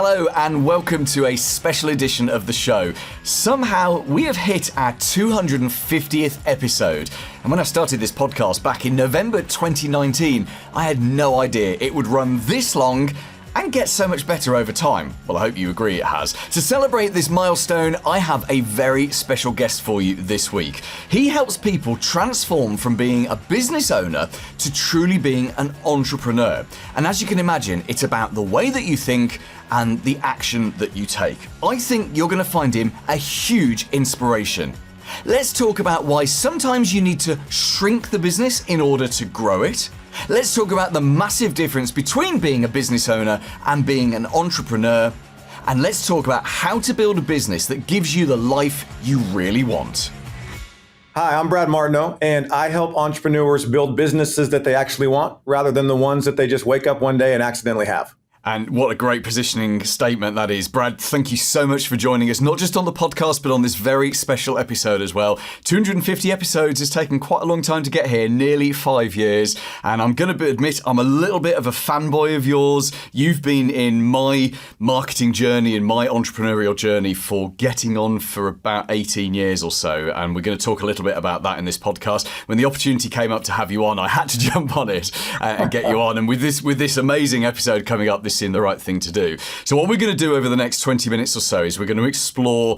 Hello and welcome to a special edition of the show. Somehow we have hit our 250th episode. And when I started this podcast back in November 2019, I had no idea it would run this long and get so much better over time. Well, I hope you agree it has. To celebrate this milestone, I have a very special guest for you this week. He helps people transform from being a business owner to truly being an entrepreneur. And as you can imagine, it's about the way that you think and the action that you take. I think you're going to find him a huge inspiration. Let's talk about why sometimes you need to shrink the business in order to grow it. Let's talk about the massive difference between being a business owner and being an entrepreneur. And let's talk about how to build a business that gives you the life you really want. Hi, I'm Brad Martineau, and I help entrepreneurs build businesses that they actually want rather than the ones that they just wake up one day and accidentally have. And what a great positioning statement that is. Brad, thank you so much for joining us, not just on the podcast, but on this very special episode as well. 250 episodes has taken quite a long time to get here, nearly 5 years. And I'm going to admit, I'm a little bit of a fanboy of yours. You've been in my marketing journey and my entrepreneurial journey for getting on for about 18 years or so. And we're going to talk a little bit about that in this podcast. When the opportunity came up to have you on, I had to jump on it and get you on. And with this amazing episode coming up, this seemed the right thing to do. So what we're going to do over the next 20 minutes or so is we're going to explore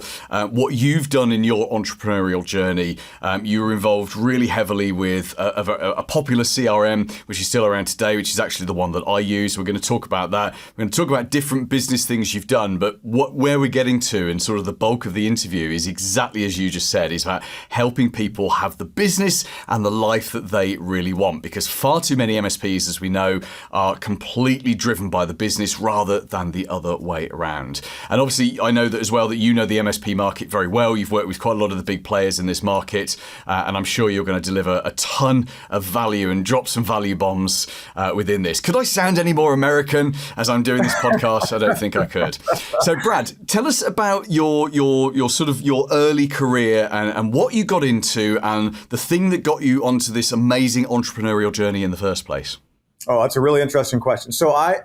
what you've done in your entrepreneurial journey. You were involved really heavily with a popular CRM, which is still around today, which is actually the one that I use. We're going to talk about that. We're going to talk about different business things you've done, but where we're getting to and sort of the bulk of the interview is exactly as you just said, is about helping people have the business and the life that they really want, because far too many MSPs, as we know, are completely driven by the business rather than the other way around. And obviously, I know that as well that you know the MSP market very well. You've worked with quite a lot of the big players in this market, and I'm sure you're going to deliver a ton of value and drop some value bombs within this. Could I sound any more American as I'm doing this podcast? I don't think I could. So, Brad, tell us about your sort of your early career and what you got into and the thing that got you onto this amazing entrepreneurial journey in the first place. Oh, that's a really interesting question. So I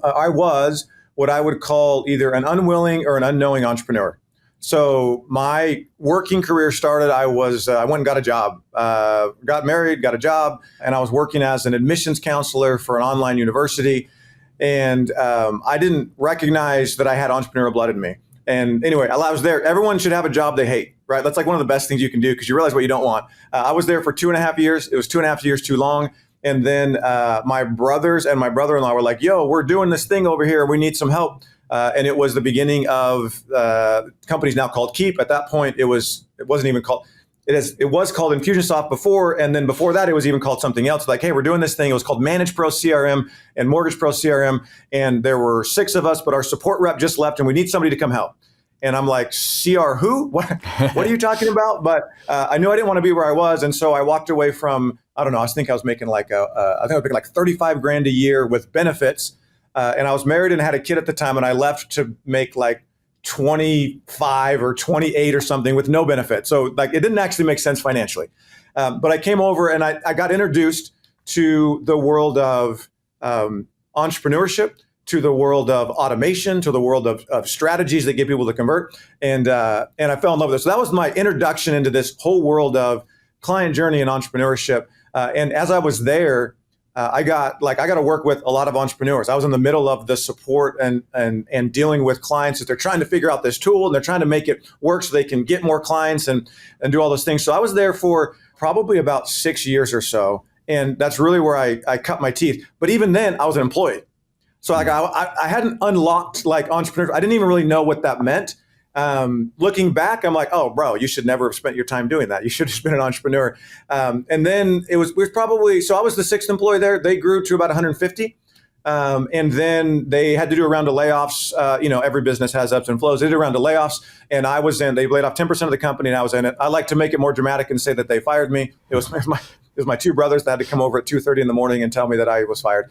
was what I would call either an unwilling or an unknowing entrepreneur. So my working career started, I went and got a job, got married, got a job, and I was working as an admissions counselor for an online university. And I didn't recognize that I had entrepreneurial blood in me. And anyway, I was there. Everyone should have a job they hate, right? That's like one of the best things you can do because you realize what you don't want. I was there for 2.5 years. It was 2.5 years too long. And then my brothers and my brother-in-law were like, yo, we're doing this thing over here. We need some help. And it was the beginning of companies now called Keep. At that point, it wasn't even called, it was called Infusionsoft before. And then before that, it was even called something else. Like, hey, we're doing this thing. It was called Manage Pro CRM and Mortgage Pro CRM. And there were 6 of us, but our support rep just left and we need somebody to come help. And I'm like, CR who? What are you talking about? But I knew I didn't want to be where I was. And so I walked away from, I don't know, I think I was making like $35,000 a year with benefits. And I was married and had a kid at the time. And I left to make like 25 or 28 or something with no benefit. So like it didn't actually make sense financially. But I came over and I got introduced to the world of entrepreneurship, to the world of automation, to the world of strategies that get people to convert. And I fell in love with it. So that was my introduction into this whole world of client journey and entrepreneurship. And as I was there, I got to work with a lot of entrepreneurs. I was in the middle of the support and dealing with clients that they're trying to figure out this tool and they're trying to make it work so they can get more clients and do all those things. So I was there for probably about 6 years or so. And that's really where I cut my teeth. But even then I was an employee. So like I hadn't unlocked like entrepreneur. I didn't even really know what that meant. Looking back, I'm like, oh, bro, you should never have spent your time doing that. You should have been an entrepreneur. And then it was probably, so I was the 6th employee there. They grew to about 150. And then they had to do a round of layoffs. Every business has ups and flows. They did a round of layoffs and I was in, they laid off 10% of the company and I was in it. I like to make it more dramatic and say that they fired me. It was my 2 brothers that had to come over at 2:30 in the morning and tell me that I was fired.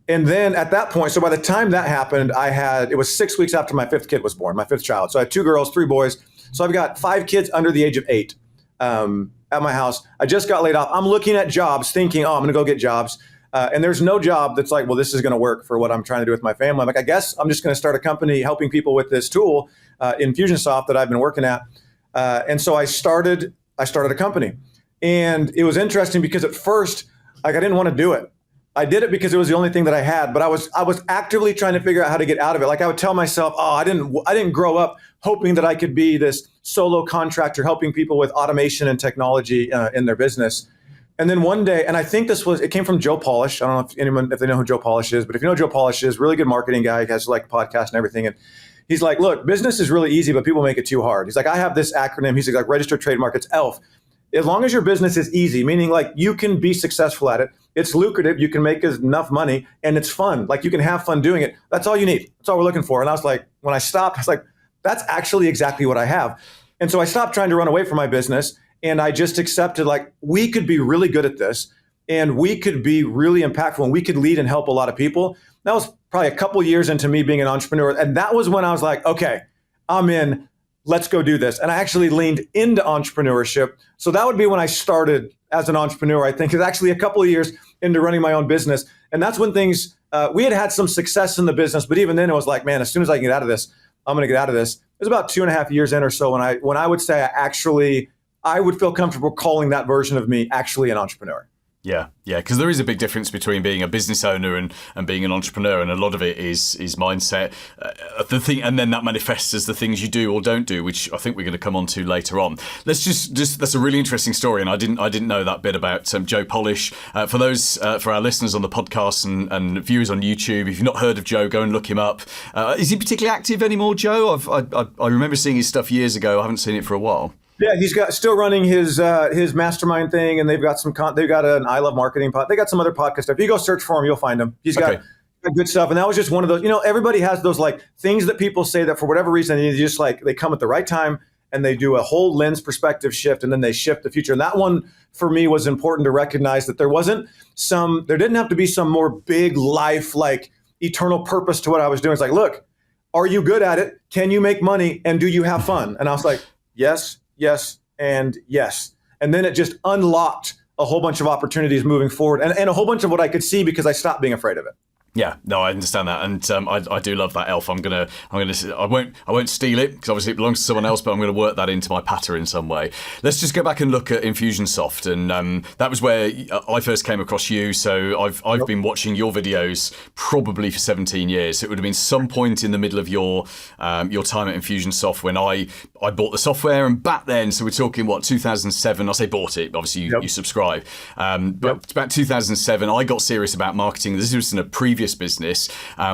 And then at that point, so by the time that happened, it was 6 weeks after my 5th kid was born, my 5th child. So I had 2 girls, 3 boys. So I've got 5 kids under the age of 8 at my house. I just got laid off. I'm looking at jobs thinking, oh, I'm going to go get jobs. And there's no job that's like, well, this is going to work for what I'm trying to do with my family. I'm like, I guess I'm just going to start a company helping people with this tool, Infusionsoft, that I've been working at. And so I started a company. And it was interesting because at first, like, I didn't want to do it. I did it because it was the only thing that I had, but I was actively trying to figure out how to get out of it. Like, I would tell myself, oh, I didn't grow up hoping that I could be this solo contractor helping people with automation and technology in their business. And then one day, and I think it came from Joe Polish. I don't know if they know who Joe Polish is, but if you know who Joe Polish is, really good marketing guy, he has like a podcast and everything. And he's like, look, business is really easy, but people make it too hard. He's like, I have this acronym. He's like, registered trademark, it's ELF. As long as your business is easy, meaning like you can be successful at it, it's lucrative, you can make enough money, and it's fun. Like, you can have fun doing it. That's all you need. That's all we're looking for. And I was like, when I stopped, I was like, that's actually exactly what I have. And so I stopped trying to run away from my business, and I just accepted, like, we could be really good at this, and we could be really impactful, and we could lead and help a lot of people. That was probably a couple years into me being an entrepreneur. And that was when I was like, okay, I'm in. Let's go do this. And I actually leaned into entrepreneurship. So that would be when I started as an entrepreneur, I think. It's actually a couple of years into running my own business. And that's when things, we had some success in the business, but even then it was like, man, as soon as I can get out of this, I'm going to get out of this. It was about 2.5 years in or so when I would say I would feel comfortable calling that version of me actually an entrepreneur. Yeah, because there is a big difference between being a business owner and being an entrepreneur, and a lot of it is mindset. The thing, and then that manifests as the things you do or don't do, which I think we're going to come on to later on. Let's just that's a really interesting story, and I didn't know that bit about Joe Polish. For our listeners on the podcast and viewers on YouTube, if you've not heard of Joe, go and look him up. Is he particularly active anymore, Joe? I remember seeing his stuff years ago. I haven't seen it for a while. Yeah, he's still running his mastermind thing, and they've got an I Love Marketing pod. They got some other podcast stuff. If you go search for him, you'll find him. He's got good stuff, and that was just one of those. Everybody has those like things that people say that for whatever reason they come at the right time, and they do a whole lens perspective shift, and then they shift the future. And that one for me was important to recognize that there didn't have to be some more big life like eternal purpose to what I was doing. It's like, look, are you good at it? Can you make money? And do you have fun? And I was like, yes, and yes. And then it just unlocked a whole bunch of opportunities moving forward and a whole bunch of what I could see because I stopped being afraid of it. Yeah, no, I understand that, and I do love that ELF. I won't steal it because obviously it belongs to someone else, but I'm going to work that into my patter in some way. Let's just go back and look at Infusionsoft, and that was where I first came across you. So I've been watching your videos probably for 17 years. It would have been some point in the middle of your time at Infusionsoft when I bought the software, and back then, so we're talking 2007. I say bought it, obviously you subscribe, but about 2007, I got serious about marketing. This was in a previous business.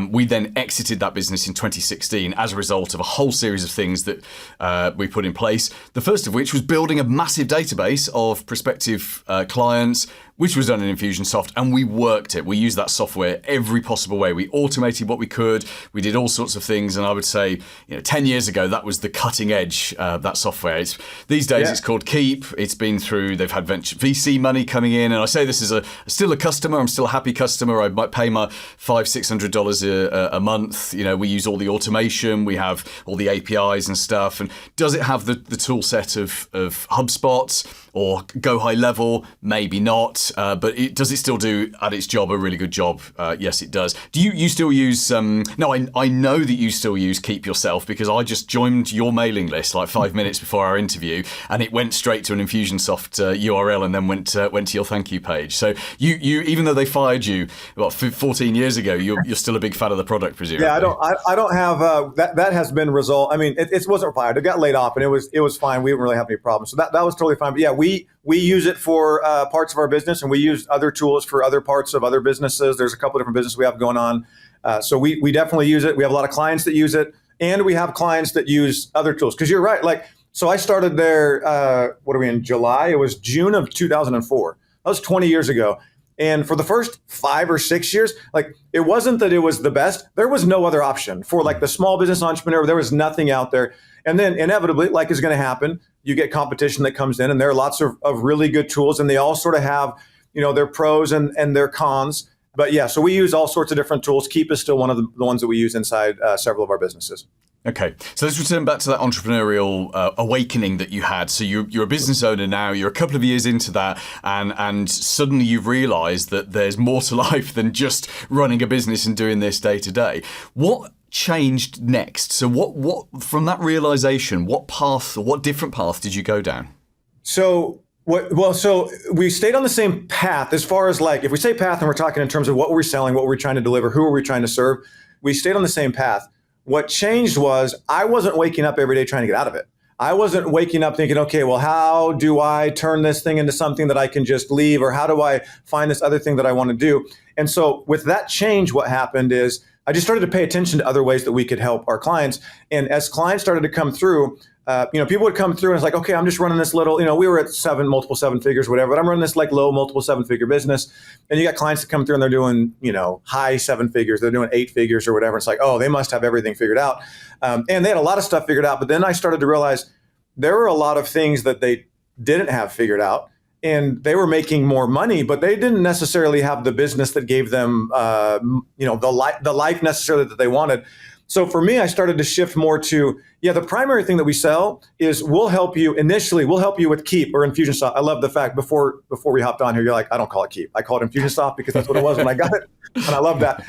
We then exited that business in 2016 as a result of a whole series of things that we put in place. The first of which was building a massive database of prospective clients, which was done in Infusionsoft, and we worked it. We used that software every possible way. We automated what we could. We did all sorts of things, and I would say, 10 years ago, that was the cutting edge, that software. These days, it's called Keep. It's been through, they've had VC money coming in, and I say this as still a customer. I'm still a happy customer. I might pay my $500-$600 a month. We use all the automation. We have all the APIs and stuff. And does it have the tool set of HubSpot or Go High Level? Maybe not. But does it still do at its job a really good job? Yes, it does. Do you still use? No, I know that you still use Keep yourself because I just joined your mailing list like 5 minutes before our interview, and it went straight to an Infusionsoft URL and then went to your thank you page. So you even though they fired you 14 years ago, you're still a big fan of the product, presumably. Yeah, I don't have that has been resolved. I mean, it wasn't fired. It got laid off, and it was fine. We didn't really have any problems. So that was totally fine. But yeah, we use it for parts of our business, and we use other tools for other parts of other businesses. There's a couple of different businesses we have going on. So we definitely use it. We have a lot of clients that use it, and we have clients that use other tools. Because you're right. So I started there, what are we in, July? It was June of 2004. That was 20 years ago. And for the first 5 or 6 years, it wasn't that it was the best. There was no other option for the small business entrepreneur. There was nothing out there. And then inevitably, is going to happen, you get competition that comes in, and there are lots of really good tools, and they all sort of have, their pros and their cons. But yeah, so we use all sorts of different tools. Keep is still one of the ones that we use inside several of our businesses. Okay, so let's return back to that entrepreneurial awakening that you had. So you're a business owner now, you're a couple of years into that, and suddenly you've realized that there's more to life than just running a business and doing this day to day. What changed next? So what from that realization, what different path did you go down? So we stayed on the same path as far as like, if we say path and we're talking in terms of what we're selling, what we're trying to deliver, who are we trying to serve, we stayed on the same path. What changed was I wasn't waking up every day trying to get out of it. I wasn't waking up thinking, okay, well, how do I turn this thing into something that I can just leave? Or how do I find this other thing that I want to do? And so with that change, what happened is I just started to pay attention to other ways that we could help our clients. And as clients started to come through, people would come through and it's like, okay, I'm just running this little, we were at multiple seven figures, whatever, but I'm running this like low multiple 7-figure business. And you got clients that come through and they're doing, high 7 figures, they're doing 8 figures or whatever. It's like, oh, they must have everything figured out. And they had a lot of stuff figured out. But then I started to realize there were a lot of things that they didn't have figured out. And they were making more money, but they didn't necessarily have the business that gave them, the life necessarily that they wanted. So for me, I started to shift more to, the primary thing that we sell is we'll help you with Keep or Infusionsoft. I love the fact before we hopped on here, you're like, I don't call it Keep. I call it Infusionsoft because that's what it was when I got it. And I love that.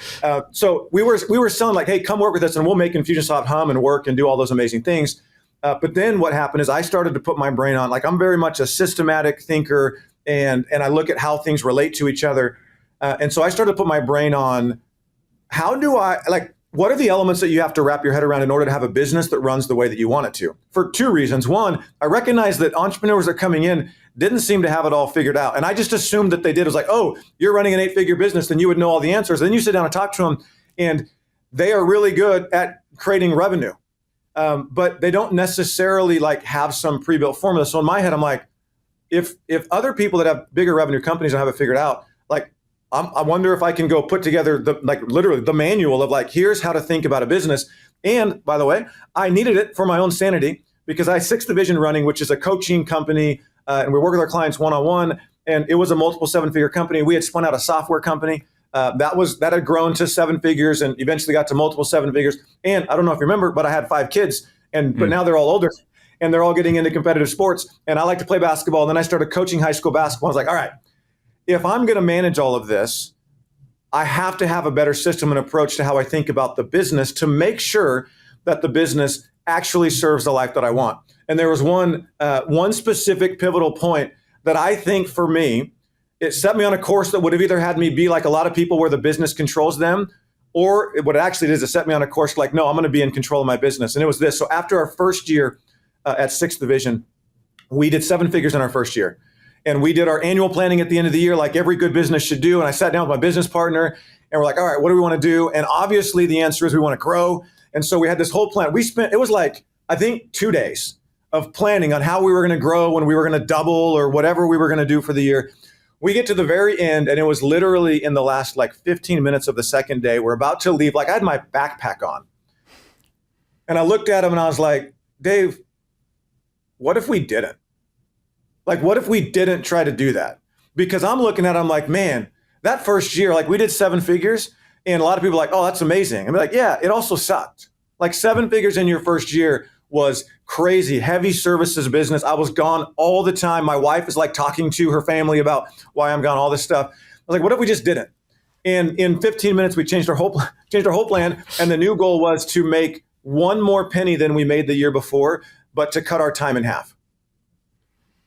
So we were selling like, hey, come work with us and we'll make Infusionsoft hum and work and do all those amazing things. But then what happened is I started to put my brain on, like I'm very much a systematic thinker and I look at how things relate to each other. And so I started to put my brain on what are the elements that you have to wrap your head around in order to have a business that runs the way that you want it to? For 2 reasons. One, I recognize that entrepreneurs that are coming in didn't seem to have it all figured out. And I just assumed that they did. It was like, oh, you're running an 8-figure business, then you would know all the answers. Then you sit down and talk to them and they are really good at creating revenue. But they don't necessarily like have some pre-built formula. So in my head, I'm like, if other people that have bigger revenue companies don't have it figured out, like I wonder if I can go put together literally the manual of like, here's how to think about a business. And by the way, I needed it for my own sanity because I had 6th Division running, which is a coaching company. And we work with our clients one-on-one. And it was a multiple 7-figure company. We had spun out a software company that had grown to 7 figures and eventually got to multiple 7 figures. And I don't know if you remember, but I had 5 kids but now they're all older and they're all getting into competitive sports. And I like to play basketball. And then I started coaching high school basketball. I was like, all right, if I'm going to manage all of this, I have to have a better system and approach to how I think about the business to make sure that the business actually serves the life that I want. And there was one specific pivotal point that I think for me, it set me on a course that would have either had me be like a lot of people where the business controls them, or what it actually did is it set me on a course like, no, I'm going to be in control of my business. And it was this. So after our first year at 6th Division, we did 7 figures in our first year. And we did our annual planning at the end of the year, like every good business should do. And I sat down with my business partner and we're like, all right, what do we want to do? And obviously the answer is we want to grow. And so we had this whole plan. It was like, I think 2 days of planning on how we were going to grow, when we were going to double or whatever we were going to do for the year. We get to the very end and it was literally in the last like 15 minutes of the second day. We're about to leave. Like I had my backpack on. And I looked at him and I was like, Dave, what if we didn't? Like, what if we didn't try to do that? Because I'm looking at it, I'm like, man, that first year, like we did 7 figures and a lot of people are like, oh, that's amazing. I'm like, yeah, it also sucked. Like 7 figures in your first year was crazy, heavy services business. I was gone all the time. My wife is like talking to her family about why I'm gone, all this stuff. I was like, what if we just didn't? And in 15 minutes, we changed our whole plan. And the new goal was to make 1 more penny than we made the year before, but to cut our time in half.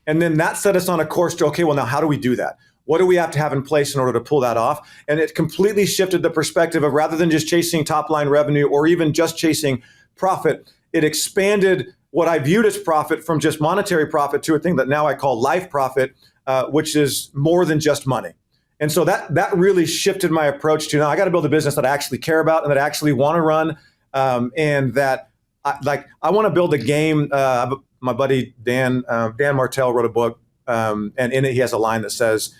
And then that set us on a course to, okay, well, now how do we do that? What do we have to have in place in order to pull that off? And it completely shifted the perspective of rather than just chasing top line revenue or even just chasing profit, it expanded what I viewed as profit from just monetary profit to a thing that now I call life profit, which is more than just money. And so that really shifted my approach to, now I got to build a business that I actually care about and that I actually want to run, and that I want to build a game. My buddy Dan Martell wrote a book, and in it he has a line that says,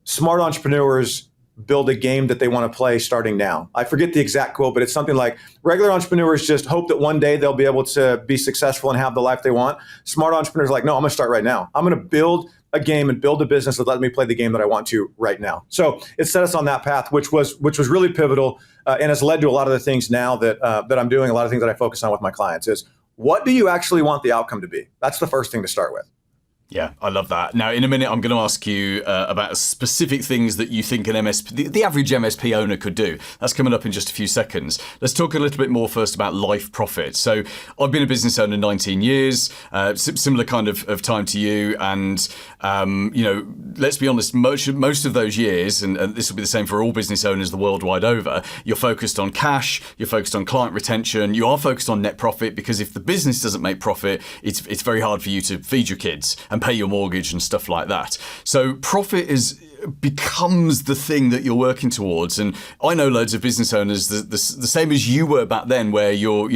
smart entrepreneurs build a game that they want to play starting now. I forget the exact quote, but it's something like, regular entrepreneurs just hope that one day they'll be able to be successful and have the life they want. Smart entrepreneurs are like, no, I'm going to start right now. I'm going to build a game and build a business that let me play the game that I want to right now. So it set us on that path, which was really pivotal and has led to a lot of the things now that I'm doing, a lot of things that I focus on with my clients is, what do you actually want the outcome to be? That's the first thing to start with. Yeah, I love that. Now, in a minute, I'm going to ask you about specific things that you think an MSP, the average MSP owner could do. That's coming up in just a few seconds. Let's talk a little bit more first about life profit. So I've been a business owner 19 years, similar kind of time to you. And, let's be honest, most of those years, and this will be the same for all business owners the world wide over, you're focused on cash, you're focused on client retention, you are focused on net profit, because if the business doesn't make profit, it's very hard for you to feed your kids and pay your mortgage and stuff like that. So profit becomes the thing that you're working towards. And I know loads of business owners the same as you were back then, where you're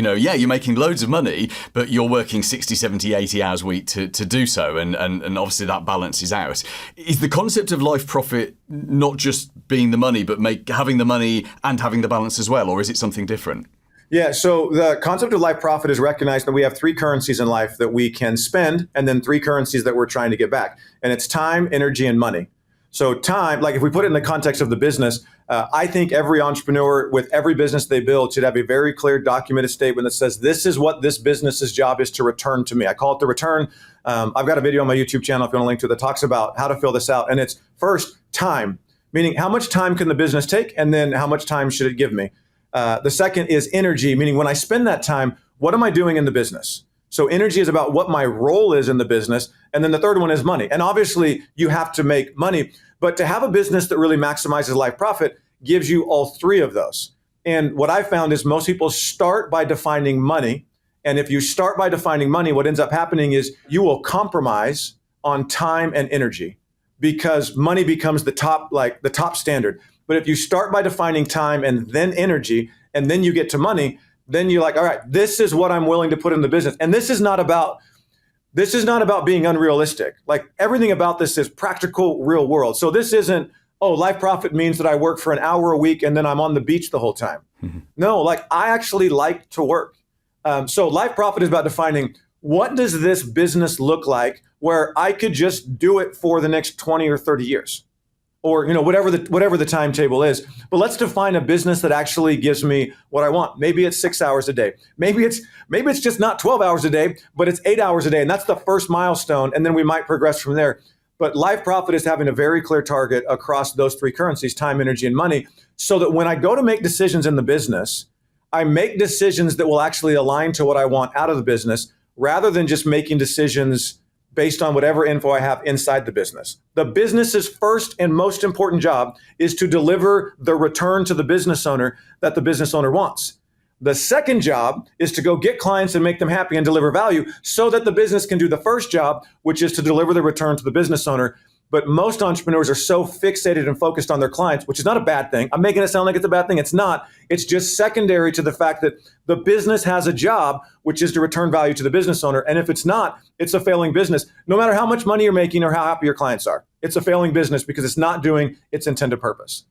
making loads of money, but you're working 60, 70, 80 hours a week to do so. And obviously that balances out. Is the concept of life profit not just being the money, but having the money and having the balance as well? Or is it something different? Yeah, so the concept of life profit is recognized that we have three currencies in life that we can spend, and then three currencies that we're trying to get back. And it's time, energy, and money. So time, like if we put it in the context of the business, I think every entrepreneur with every business they build should have a very clear documented statement that says, this is what this business's job is to return to me. I call it the return. I've got a video on my YouTube channel, if you want to link to it, that talks about how to fill this out. And it's first time, meaning how much time can the business take? And then how much time should it give me? The second is energy, meaning when I spend that time, what am I doing in the business? So energy is about what my role is in the business. And then the third one is money. And obviously you have to make money, but to have a business that really maximizes life profit gives you all three of those. And what I found is most people start by defining money. And if you start by defining money, what ends up happening is you will compromise on time and energy because money becomes the top standard. But if you start by defining time and then energy, and then you get to money, then you're like, all right, this is what I'm willing to put in the business. And this is not about being unrealistic. Like everything about this is practical, real world. So this isn't, life profit means that I work for an hour a week and then I'm on the beach the whole time. Mm-hmm. No, like I actually like to work. So life profit is about defining, what does this business look like where I could just do it for the next 20 or 30 years? Or whatever the timetable is. But let's define a business that actually gives me what I want. Maybe it's 6 hours a day. Maybe it's just not 12 hours a day, but it's 8 hours a day. And that's the first milestone. And then we might progress from there. But life profit is having a very clear target across those three currencies, time, energy, and money, so that when I go to make decisions in the business, I make decisions that will actually align to what I want out of the business, rather than just making decisions based on whatever info I have inside the business. The business's first and most important job is to deliver the return to the business owner that the business owner wants. The second job is to go get clients and make them happy and deliver value so that the business can do the first job, which is to deliver the return to the business owner. But most entrepreneurs are so fixated and focused on their clients, which is not a bad thing. I'm making it sound like it's a bad thing. It's not. It's just secondary to the fact that the business has a job, which is to return value to the business owner. And if it's not, it's a failing business. No matter how much money you're making or how happy your clients are, it's a failing business because it's not doing its intended purpose.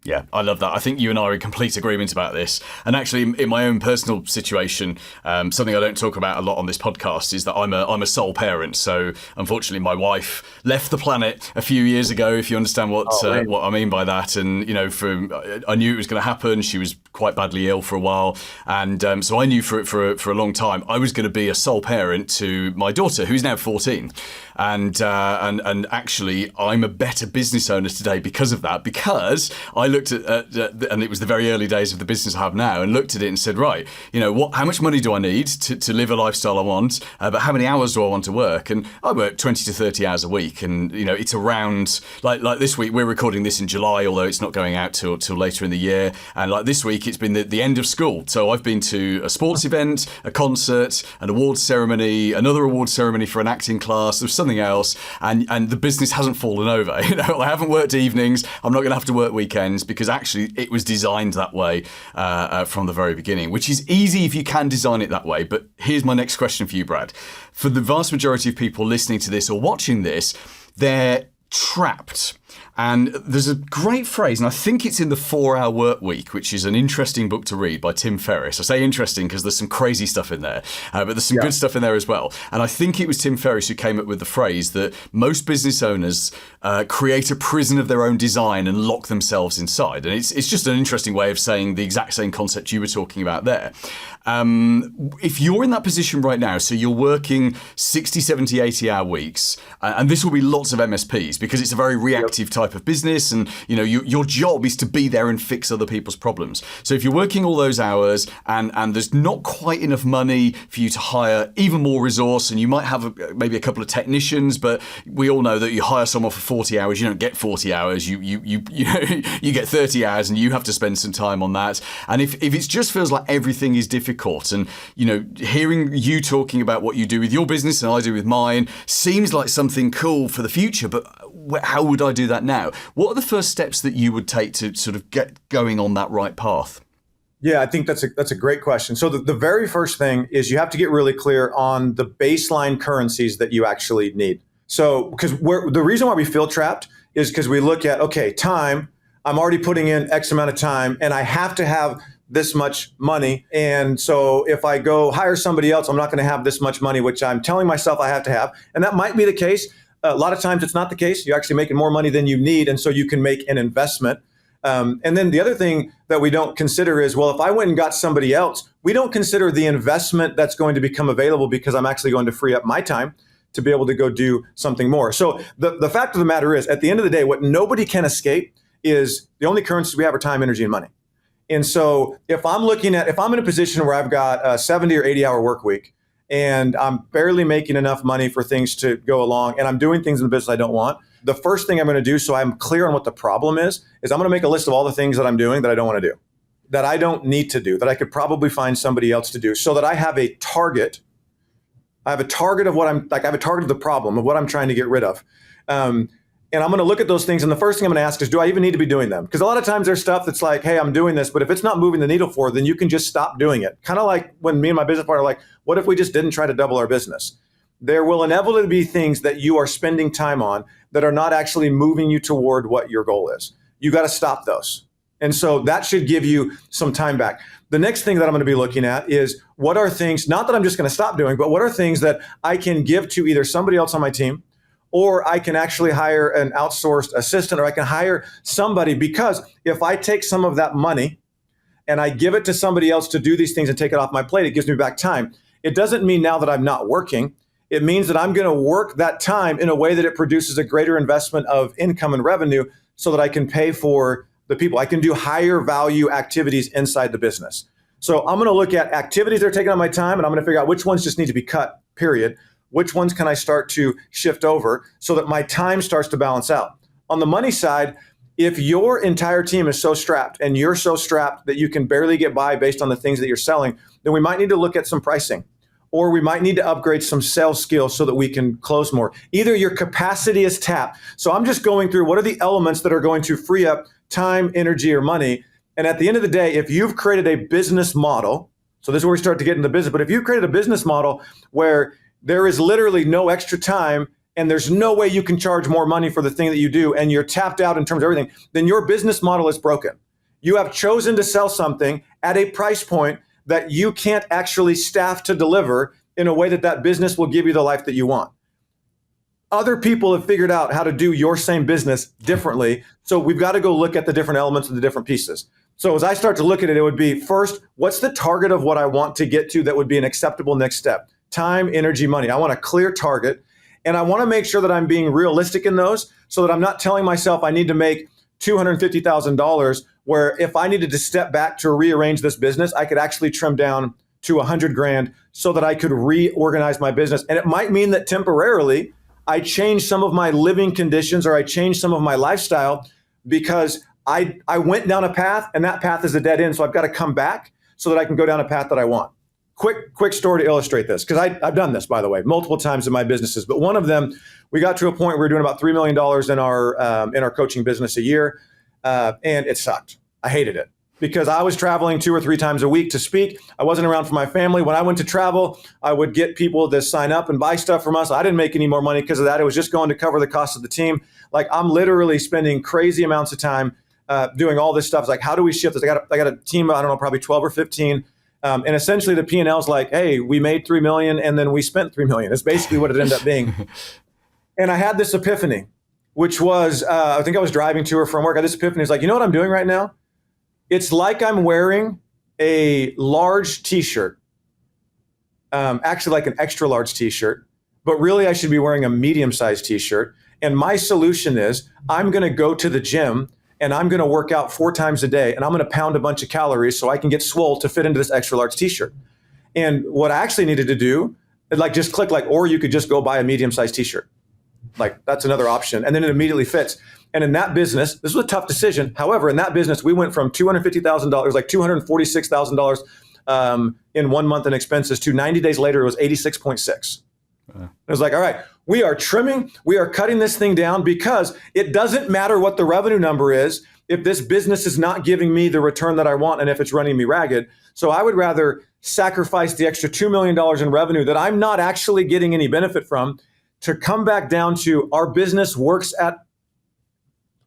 Yeah, I love that. I think you and I are in complete agreement about this. And actually, in my own personal situation, something I don't talk about a lot on this podcast is that I'm a sole parent. So unfortunately, my wife left the planet a few years ago, if you understand what I mean by that. And, I knew it was going to happen. She was quite badly ill for a while. And so I knew for a long time, I was going to be a sole parent to my daughter, who's now 14. And actually, I'm a better business owner today because of that, because I looked at, and it was the very early days of the business I have now, and looked at it and said, right, how much money do I need to live a lifestyle I want, but how many hours do I want to work? And I work 20 to 30 hours a week, and it's around, like this week, we're recording this in July, although it's not going out till later in the year, and like this week, it's been the end of school, so I've been to a sports event, a concert, an awards ceremony, another awards ceremony for an acting class, there's something else, and the business hasn't fallen over. I haven't worked evenings, I'm not going to have to work weekends, because actually it was designed that way from the very beginning, which is easy if you can design it that way. But here's my next question for you, Brad. For the vast majority of people listening to this or watching this, they're trapped And there's a great phrase, and I think it's in the 4-Hour Work Week, which is an interesting book to read by Tim Ferriss. I say interesting because there's some crazy stuff in there, but there's some good stuff in there as well. And I think it was Tim Ferriss who came up with the phrase that most business owners create a prison of their own design and lock themselves inside. And it's just an interesting way of saying the exact same concept you were talking about there. If you're in that position right now, so you're working 60, 70, 80-hour weeks, and this will be lots of MSPs because it's a very reactive type of business, and your job is to be there and fix other people's problems. So if you're working all those hours and there's not quite enough money for you to hire even more resource, and you might have maybe a couple of technicians, but we all know that you hire someone for 40 hours, you don't get 40 hours, you get 30 hours, and you have to spend some time on that. And if it just feels like everything is difficult, and hearing you talking about what you do with your business and I do with mine seems like something cool for the future, but how would I do that now? What are the first steps that you would take to sort of get going on that right path? Yeah, I think that's a great question. So the very first thing is you have to get really clear on the baseline currencies that you actually need. So because the reason why we feel trapped is because we look at, okay, time, I'm already putting in X amount of time and I have to have this much money. And so if I go hire somebody else, I'm not going to have this much money, which I'm telling myself I have to have. And that might be the case. A lot of times it's not the case. You're actually making more money than you need. And so you can make an investment. And then the other thing that we don't consider is, well, if I went and got somebody else, we don't consider the investment that's going to become available because I'm actually going to free up my time to be able to go do something more. So the fact of the matter is, at the end of the day, what nobody can escape is the only currencies we have are time, energy, and money. And so if I'm in a position where I've got a 70 or 80 hour work week and I'm barely making enough money for things to go along and I'm doing things in the business I don't want, the first thing I'm going to do, so I'm clear on what the problem is I'm going to make a list of all the things that I'm doing that I don't want to do, that I don't need to do, that I could probably find somebody else to do, so that I have a target. I have a target of I have a target of the problem, of what I'm trying to get rid of. And I'm going to look at those things. And the first thing I'm going to ask is, do I even need to be doing them? Because a lot of times there's stuff that's like, hey, I'm doing this, but if it's not moving the needle forward, then you can just stop doing it. Kind of like when me and my business partner are like, what if we just didn't try to double our business? There will inevitably be things that you are spending time on that are not actually moving you toward what your goal is. You got to stop those. And so that should give you some time back. The next thing that I'm going to be looking at is, what are things, not that I'm just going to stop doing, but what are things that I can give to either somebody else on my team, or I can actually hire an outsourced assistant, or I can hire somebody, because if I take some of that money and I give it to somebody else to do these things and take it off my plate, it gives me back time. It doesn't mean now that I'm not working. It means that I'm going to work that time in a way that it produces a greater investment of income and revenue so that I can pay for the people. I can do higher value activities inside the business. So I'm going to look at activities that are taking up my time, and I'm going to figure out which ones just need to be cut, period. Which ones can I start to shift over so that my time starts to balance out? On the money side, if your entire team is so strapped and you're so strapped that you can barely get by based on the things that you're selling, then we might need to look at some pricing, or we might need to upgrade some sales skills so that we can close more. Either your capacity is tapped. So I'm just going through what are the elements that are going to free up time, energy, or money. And at the end of the day, if you've created a business model, so this is where we start to get into business, but if you've created a business model where there is literally no extra time and there's no way you can charge more money for the thing that you do, and you're tapped out in terms of everything, then your business model is broken. You have chosen to sell something at a price point that you can't actually staff to deliver in a way that that business will give you the life that you want. Other people have figured out how to do your same business differently. So we've got to go look at the different elements and the different pieces. So as I start to look at it, it would be, first, what's the target of what I want to get to that would be an acceptable next step? Time, energy, money. I want a clear target, and I want to make sure that I'm being realistic in those so that I'm not telling myself I need to make $250,000, where if I needed to step back to rearrange this business, I could actually trim down to $100,000 so that I could reorganize my business. And it might mean that temporarily I change some of my living conditions, or I change some of my lifestyle, because I went down a path and that path is a dead end. So I've got to come back so that I can go down a path that I want. Quick story to illustrate this, because I've done this, by the way, multiple times in my businesses. But one of them, we got to a point where we were doing about $3 million in our coaching business a year, and it sucked. I hated it because I was traveling 2 or 3 times a week to speak. I wasn't around for my family. When I went to travel, I would get people to sign up and buy stuff from us. I didn't make any more money because of that. It was just going to cover the cost of the team. Like I'm literally spending crazy amounts of time doing all this stuff. It's like, how do we shift this? I got a team of, I don't know, probably 12 or 15. And essentially the P&L is like, hey, we made 3 million and then we spent 3 million. It's basically what it ended up being. And I had this epiphany, which was, I think I was driving to or from work. I had this epiphany. It's like, you know what I'm doing right now? It's like I'm wearing a large t-shirt, actually like an extra large t-shirt, but really I should be wearing a medium-sized t-shirt. And my solution is I'm going to go to the gym and I'm going to work out 4 times a day and I'm going to pound a bunch of calories so I can get swole to fit into this extra large t-shirt. And what I actually needed to do, like just click like, or you could just go buy a medium-sized t-shirt. Like that's another option. And then it immediately fits. And in that business, this was a tough decision. However, in that business, we went from $250,000, like $246,000 in 1 month in expenses to 90 days later, it was 86.6. It was like, all right, we are trimming, we are cutting this thing down because it doesn't matter what the revenue number is if this business is not giving me the return that I want and if it's running me ragged. So I would rather sacrifice the extra $2 million in revenue that I'm not actually getting any benefit from to come back down to our business works at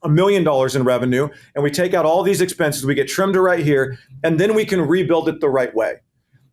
$1 million in revenue and we take out all these expenses, we get trimmed to right here, and then we can rebuild it the right way.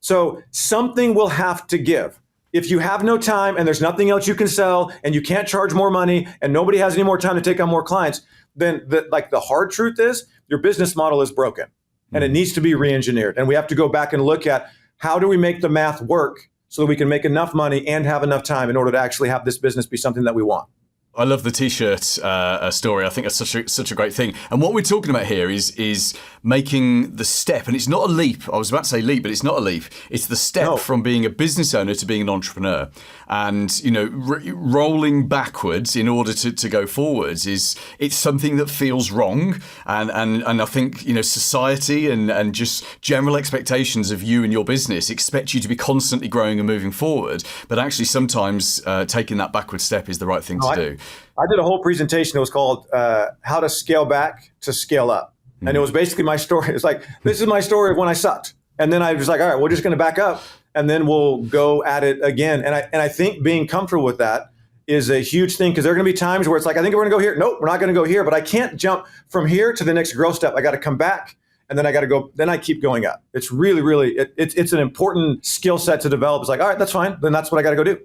So something will have to give. If you have no time and there's nothing else you can sell and you can't charge more money and nobody has any more time to take on more clients, then the hard truth is your business model is broken and it needs to be re-engineered. And we have to go back and look at how do we make the math work so that we can make enough money and have enough time in order to actually have this business be something that we want. I love the t-shirt story. I think that's such a great thing. And what we're talking about here is making the step. And it's not a leap. I was about to say leap, but it's not a leap. It's the step from being a business owner to being an entrepreneur. And, you know, rolling backwards in order to go forwards it's something that feels wrong. And I think, you know, society and just general expectations of you and your business expect you to be constantly growing and moving forward. But actually sometimes taking that backward step is the right thing to do. I did a whole presentation that was called How to Scale Back to Scale Up. And it was basically my story. It's like, this is my story of when I sucked. And then I was like, all right, we're just going to back up and then we'll go at it again. And I think being comfortable with that is a huge thing because there are going to be times where it's like, I think we're going to go here. Nope, we're not going to go here. But I can't jump from here to the next growth step. I got to come back and then I got to go. Then I keep going up. It's really, really, it's an important skill set to develop. It's like, all right, that's fine. Then that's what I got to go do.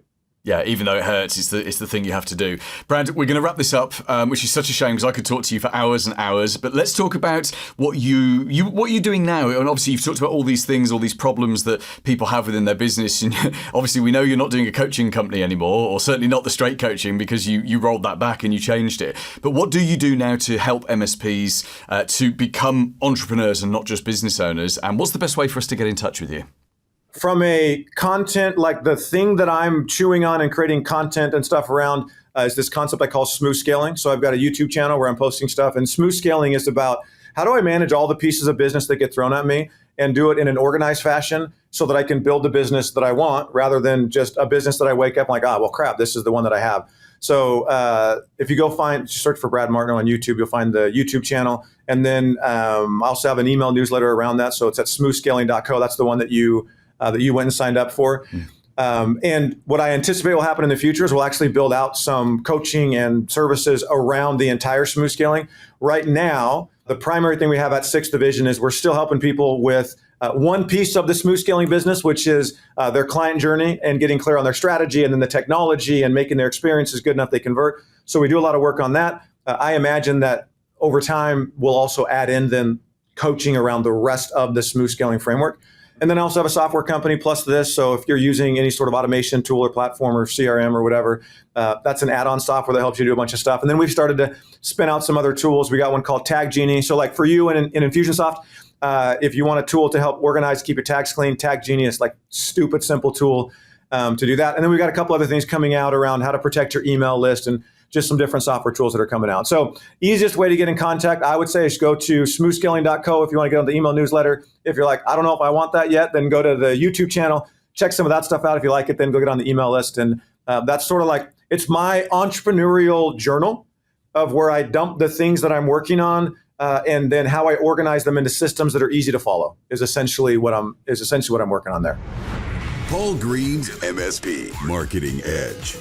Yeah, even though it hurts, it's the thing you have to do. Brad, we're going to wrap this up, which is such a shame because I could talk to you for hours and hours. But let's talk about what you're doing now. And obviously, you've talked about all these things, all these problems that people have within their business. And obviously, we know you're not doing a coaching company anymore, or certainly not the straight coaching because you rolled that back and you changed it. But what do you do now to help MSPs to become entrepreneurs and not just business owners? And what's the best way for us to get in touch with you? From a content, like the thing that I'm chewing on and creating content and stuff around is this concept I call smooth scaling. So I've got a YouTube channel where I'm posting stuff, and smooth scaling is about how do I manage all the pieces of business that get thrown at me and do it in an organized fashion so that I can build the business that I want rather than just a business that I wake up like, well, crap, this is the one that I have. So if you go search for Brad Martineau on YouTube, you'll find the YouTube channel. And then I also have an email newsletter around that. So it's at smoothscaling.co. That's the one that you went and signed up for. And what I anticipate will happen in the future is we'll actually build out some coaching and services around the entire smooth scaling. Right now, the primary thing we have at 6th Division is we're still helping people with one piece of the smooth scaling business, which is their client journey and getting clear on their strategy and then the technology and making their experiences good enough they convert. So we do a lot of work on that. I imagine that over time, we'll also add in then coaching around the rest of the smooth scaling framework. And then I also have a software company plus this. So if you're using any sort of automation tool or platform or CRM or whatever, that's an add-on software that helps you do a bunch of stuff. And then we've started to spin out some other tools. We got one called Tag Genie. So like for you in Infusionsoft, if you want a tool to help organize, keep your tags clean, Tag Genie is like stupid simple tool to do that. And then we've got a couple other things coming out around how to protect your email list and just some different software tools that are coming out. So easiest way to get in contact, I would say, is go to smoothscaling.co if you want to get on the email newsletter. If you're like, I don't know if I want that yet, then go to the YouTube channel, check some of that stuff out. If you like it, then go get on the email list. And that's sort of like, it's my entrepreneurial journal of where I dump the things that I'm working on and then how I organize them into systems that are easy to follow is essentially what I'm working on there. Paul Green's MSP Marketing Edge.